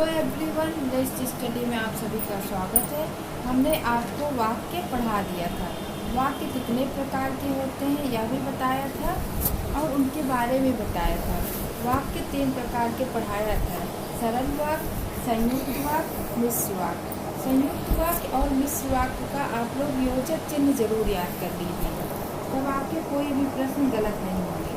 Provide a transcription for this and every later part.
Hello everyone, next study में आप सभी का स्वागत है। हमने आपको वाक्य पढ़ा दिया था। वाक्य कितने प्रकार के होते हैं यह भी बताया था और उनके बारे में बताया था। वाक्य 3 प्रकार के पढ़ाया था: सरल वाक्य, संयुक्त वाक्य, मिश्र वाक्य। संयुक्त वाक्य और मिश्र वाक्य का आप लोग योजक चिन्ह जरूर याद कर लीजिए, तब आपके कोई भी प्रश्न गलत नहीं होंगे।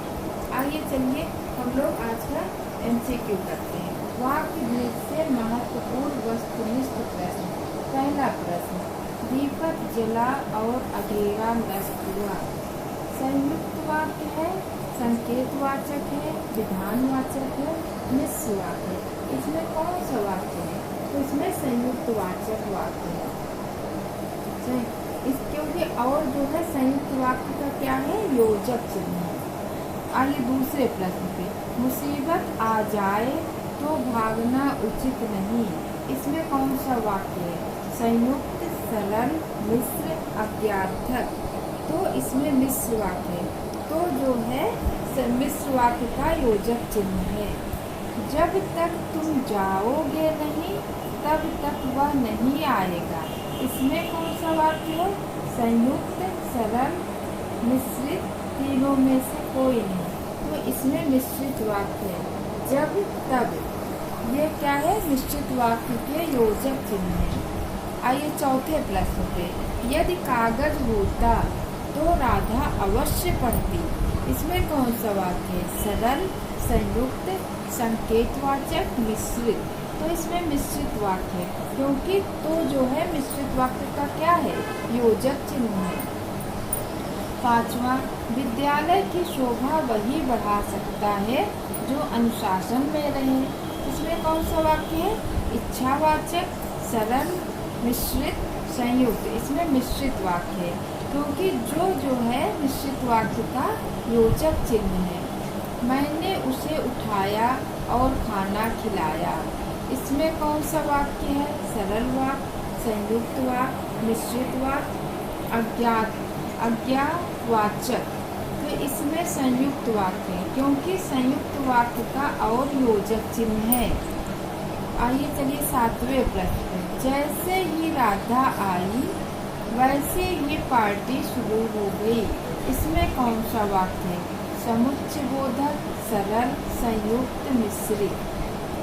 आइए चलिए हम लोग आज का MCQ करते हैं। वाक्य भेद से महत्वपूर्ण वस्तुनिष्ठ प्रश्न। पहला प्रश्न, दीपक जला और अंधेरा नष्ट हुआ। संयुक्त वाक्य है, संकेतवाचक है, विधानवाचक है, मिश्र वाक्य है। इसमें कौन सा वाक्य है? तो इसमें संयुक्त वाचक वाक्य है। क्योंकि और जो है संयुक्त वाक्य का क्या है? योजक चिन्ह है। आइए दूसरे प्रश्न पे, मुसीबत आ जाए तो भागना उचित नहीं। इसमें कौन सा वाक्य है? संयुक्त, सरल, मिश्र, अज्ञार्थक। तो इसमें मिश्र वाक्य है। तो जो है मिश्र वाक्य का योजक चिन्ह है। जब तक तुम जाओगे नहीं तब तक वह नहीं आएगा। इसमें कौन सा वाक्य है? संयुक्त, सरल, मिश्रित, तीनों में से कोई नहीं। तो इसमें मिश्रित वाक्य है। जब तब, ये क्या है? मिश्रित वाक्य के योजक चिन्ह है। आइए चौथे प्रश्न पे, यदि कागज होता तो राधा अवश्य पढ़ती। इसमें कौन सा वाक्य है? सरल, संयुक्त, संकेतवाचक, मिश्रित। तो इसमें मिश्रित वाक्य है, क्योंकि तो जो है मिश्रित वाक्य का क्या है? योजक चिन्ह है। पांचवा, विद्यालय की शोभा वही बढ़ा सकता है जो अनुशासन में रहे। इसमें कौन सा वाक्य है? इच्छावाचक, सरल, मिश्रित, संयुक्त। इसमें मिश्रित वाक्य है, क्योंकि जो है मिश्रित वाक्य का योजक चिन्ह है। मैंने उसे उठाया और खाना खिलाया। इसमें कौन सा वाक्य है? सरल वाक्य, संयुक्त वाक्य, मिश्रित वाक्य, अज्ञावाचक। तो इसमें संयुक्त वाक्य है, क्योंकि संयुक्त वाक्य का और योजक चिन्ह है। आइए चलिए सातवें प्रश्न, जैसे ही राधा आई वैसे ही पार्टी शुरू हो गई। इसमें कौन सा वाक्य है? समुच्चयबोधक, सरल, संयुक्त, मिश्रित।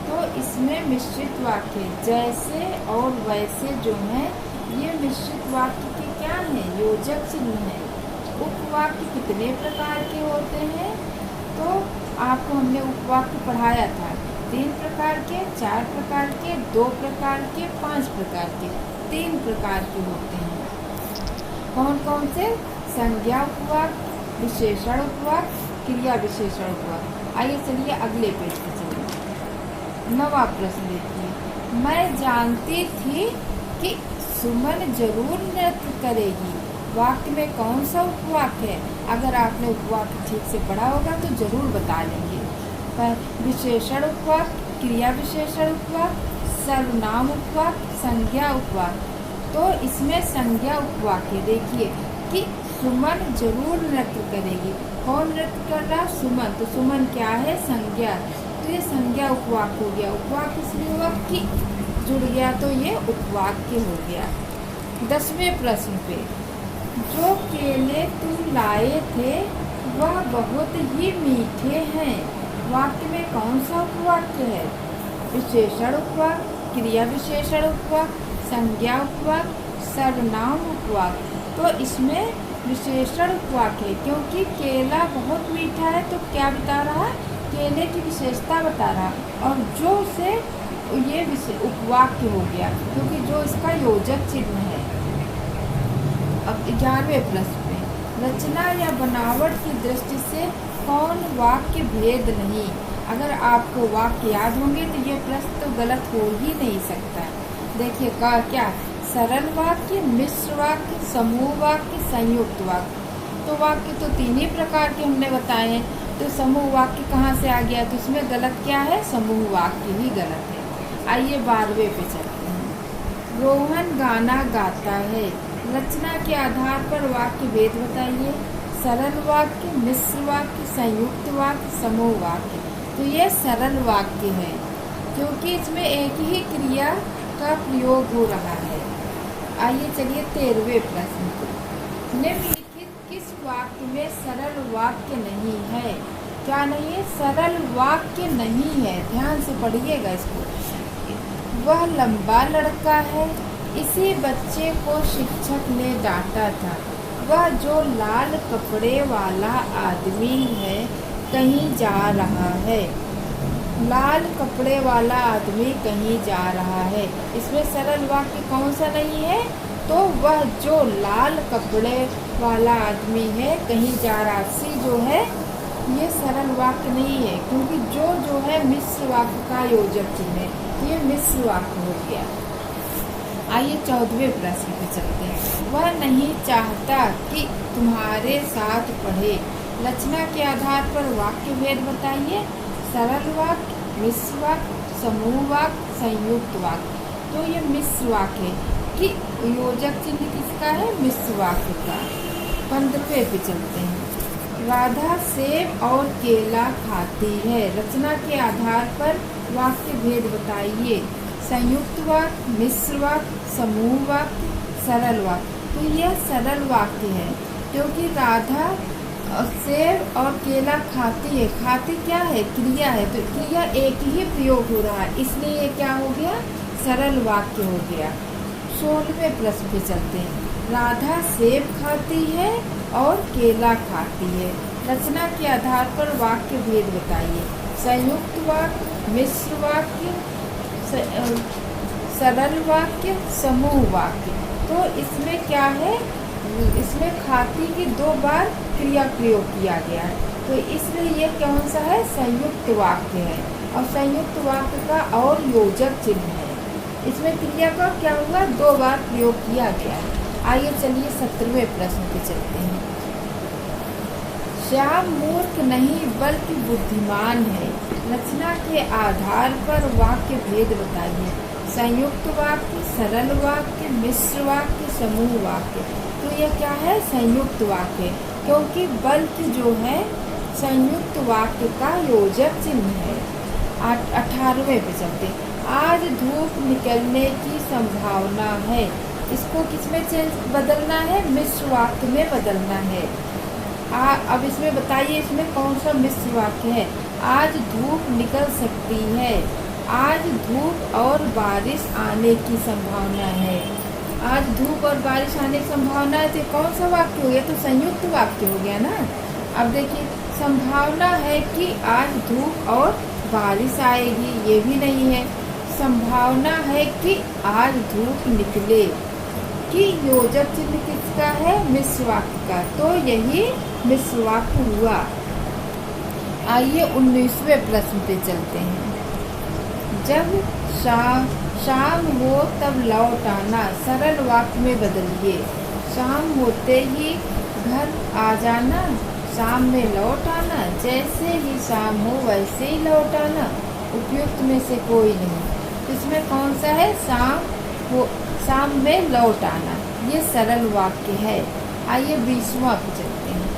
तो इसमें मिश्रित वाक्य है। जैसे और वैसे जो है ये मिश्रित वाक्य के क्या है? योजक चिन्ह है। उपवाक्य कितने प्रकार के होते हैं? तो आपको हमने उपवाक्य पढ़ाया था। 3 प्रकार के, 4 प्रकार के, 2 प्रकार के, 5 प्रकार के। 3 प्रकार के होते हैं। कौन कौन से? संज्ञा उपवाक्य, विशेषण उपवाक्य, क्रिया विशेषण उपवाक्य। आइए चलिए अगले पेज पे चलिए। 9वां प्रश्न देखिए, मैं जानती थी कि सुमन जरूर नृत्य करेगी। वाक्य में कौन सा उपवाक्य है? अगर आपने उपवाक्य ठीक से पढ़ा होगा तो जरूर बता लेंगे। पर विशेषण उपवाक्य, क्रिया विशेषण उपवाक्य, सर्वनाम उपवाक्य, संज्ञा उपवाक्य। तो इसमें संज्ञा उपवाक्य देखिए कि सुमन जरूर नृत्य करेगी। कौन नृत्य कर रहा? सुमन। तो सुमन क्या है? संज्ञा। तो ये संज्ञा उपवाक्य हो गया। उपवाक्य इसलिए हुआ कि जुड़ गया, तो ये उपवाक्य हो गया। 10वें प्रश्न पे, जो केले तुम लाए थे वह बहुत ही मीठे हैं। वाक्य में कौन सा उपवाक्य है? विशेषण उपवाक्य, क्रिया विशेषण उपवाक्य, संज्ञा उपवाक्य, सर्वनाम उपवाक्य। तो इसमें विशेषण उपवाक्य है, क्योंकि केला बहुत मीठा है। तो क्या बता रहा है? केले की विशेषता बता रहा। और जो से ये उपवाक्य हो गया, क्योंकि जो इसका योजक चिन्ह है। अब 11वें प्रश्न में, रचना या बनावट की दृष्टि से कौन वाक्य भेद नहीं। अगर आपको वाक्य याद होंगे तो ये प्रश्न तो गलत हो ही नहीं सकता। देखिए क्या? सरल वाक्य, मिश्र वाक्य, समूह वाक्य, संयुक्त वाक्य। तो वाक्य तो 3 ही प्रकार के हमने बताए हैं। तो समूह वाक्य कहाँ से आ गया? तो इसमें गलत क्या है? समूह वाक्य ही गलत है। आइए 12वें पे चलते हैं। रोहन गाना गाता है। रचना के आधार पर वाक्य भेद बताइए। सरल वाक्य, मिश्र वाक्य, संयुक्त वाक्य, समूह वाक्य। तो ये सरल वाक्य है। क्योंकि इसमें एक ही क्रिया का प्रयोग हो रहा है। आइए चलिए 13वें प्रश्न को। निम्नलिखित किस वाक्य में सरल वाक्य नहीं है? क्या नहीं है? सरल वाक्य नहीं है। ध्यान से पढ़िएगा इसको। वह लंबा लड़का है, इसी बच्चे को शिक्षक ने डांटा था। वह जो लाल कपड़े वाला आदमी है कहीं जा रहा है। लाल कपड़े वाला आदमी कहीं जा रहा है। इसमें सरल वाक्य कौन सा नहीं है? तो वह जो लाल कपड़े वाला आदमी है कहीं जा रहा। सी जो है ये सरल वाक्य नहीं है, क्योंकि जो है मिश्र वाक्य का योजक चिन्ह है। ये मिश्र वाक्य हो गया। आइए 14वें प्रश्न पे चलते हैं। वह नहीं चाहता कि तुम्हारे साथ पढ़े। रचना के आधार पर वाक्य भेद बताइए। सरल वाक्य, मिश्र वाक्य, समूह वाक्य, संयुक्त वाक्य। तो ये मिश्र वाक्य है कि योजक चिन्ह किसका है? मिश्र वाक्य का। 15वें पे चलते हैं। राधा सेब और केला खाती है। रचना के आधार पर वाक्य भेद बताइए। संयुक्त वाक्य, मिश्र वाक्य, समूह वाक्य, सरल वाक्य। तो यह सरल वाक्य है, क्योंकि राधा सेब और केला खाती है। खाती क्या है? क्रिया है। तो क्रिया एक ही प्रयोग हो रहा है, इसलिए ये क्या हो गया? सरल वाक्य हो गया। 16वें प्रश्न पे चलते हैं। राधा सेब खाती है और केला खाती है। रचना के आधार पर वाक्य भेद बताइए। संयुक्त वाक्य, मिश्र वाक्य, सरल वाक्य, समूह वाक्य। तो इसमें क्या है? इसमें खाती की 2 बार क्रिया प्रयोग किया गया है, तो इसलिए ये कौन सा है? संयुक्त वाक्य है। और संयुक्त वाक्य का और योजक चिन्ह है। इसमें क्रिया का क्या हुआ? 2 बार प्रयोग किया गया है। आइए चलिए 17वें प्रश्न पे चलते हैं। श्याम मूर्ख नहीं बल्कि बुद्धिमान है। रचना के आधार पर वाक्य भेद बताइए। संयुक्त वाक्य, सरल वाक्य, मिश्र वाक्य, समूह वाक्य। तो यह क्या है? संयुक्त वाक्य, क्योंकि बल्कि जो है संयुक्त वाक्य का योजक चिन्ह है। 18वें पे चलते हैं। आज धूप निकलने की संभावना है। इसको किसमें बदलना है? मिश्र वाक्य में बदलना है। अब इसमें बताइए, इसमें कौन सा मिश्र वाक्य है? आज धूप निकल सकती है। आज धूप और बारिश आने की संभावना है। आज धूप और बारिश आने की संभावना है, तो कौन सा वाक्य हो गया? तो संयुक्त वाक्य हो गया ना। अब देखिए, संभावना है कि आज धूप और बारिश आएगी, ये भी नहीं है। संभावना है कि आज धूप निकले कि योजक चिन्ह किसका है? मिश्र वाक्य का। तो यही मिश्र वाक्य हुआ। आइए 19वें प्रश्न पे चलते हैं। जब शाम हो तब लौट आना। सरल वाक्य में बदलिए। शाम होते ही घर आ जाना, शाम में लौट आना, जैसे ही शाम हो वैसे ही लौट आना। उपयुक्त में से कोई नहीं। इसमें कौन सा है? शाम में लौट आना। ये सरल वाक्य है। आइए 20वां पे चलते हैं।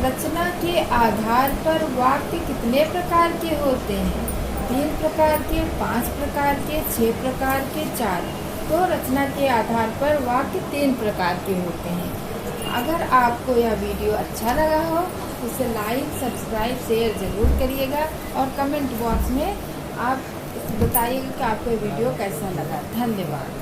रचना के आधार पर वाक्य कितने प्रकार के होते हैं? 3 प्रकार के, 5 प्रकार के, 6 प्रकार के, 4। तो रचना के आधार पर वाक्य 3 प्रकार के होते हैं। अगर आपको यह वीडियो अच्छा लगा हो तो इसे लाइक, सब्सक्राइब, शेयर ज़रूर करिएगा और कमेंट बॉक्स में आप बताइएगा कि आपको वीडियो कैसा लगा। धन्यवाद।